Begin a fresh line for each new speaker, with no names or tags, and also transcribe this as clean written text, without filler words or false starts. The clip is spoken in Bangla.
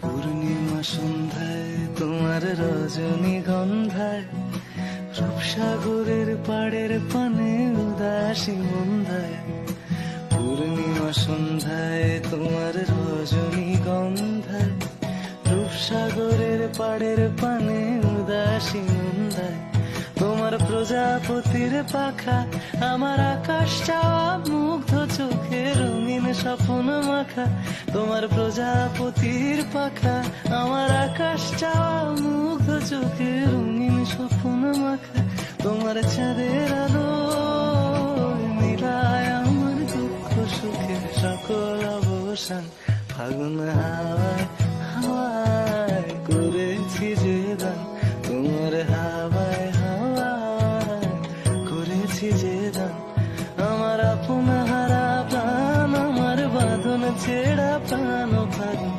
পূর্ণিমা সন্ধ্যায় তোমার রজনীগন্ধায় রূপসাগরের পাড়ের পানে উদাসী মন্দায়। পূর্ণিমা সন্ধ্যায় তোমার রজনীগন্ধায় রূপসাগরের পাড়ের পানে উদাসী মন্দায়। তোমার প্রজাপতির পাখা আমার আকাশ চাওয়া মুগ্ধ চোখে রঙিন স্বপ্ন মাখা। তোমার প্রজাপতির পাখা আমার আকাশ চাওয়া মুগ্ধ চোখে রঙিন স্বপ্ন মাখা। তোমার চাঁদের আলো মিলায় আমার দুঃখ সুখের সকল অবসান। ফাগুন হাওয়ায় হাওয়ায় করেছি যে দান, তোমার হাওয়ায় হাওয়ায় করেছি যে দান। আমার আপন হারা প্রাণ, আমার বাঁধন ছেড়া প্রাণ ফাগুন।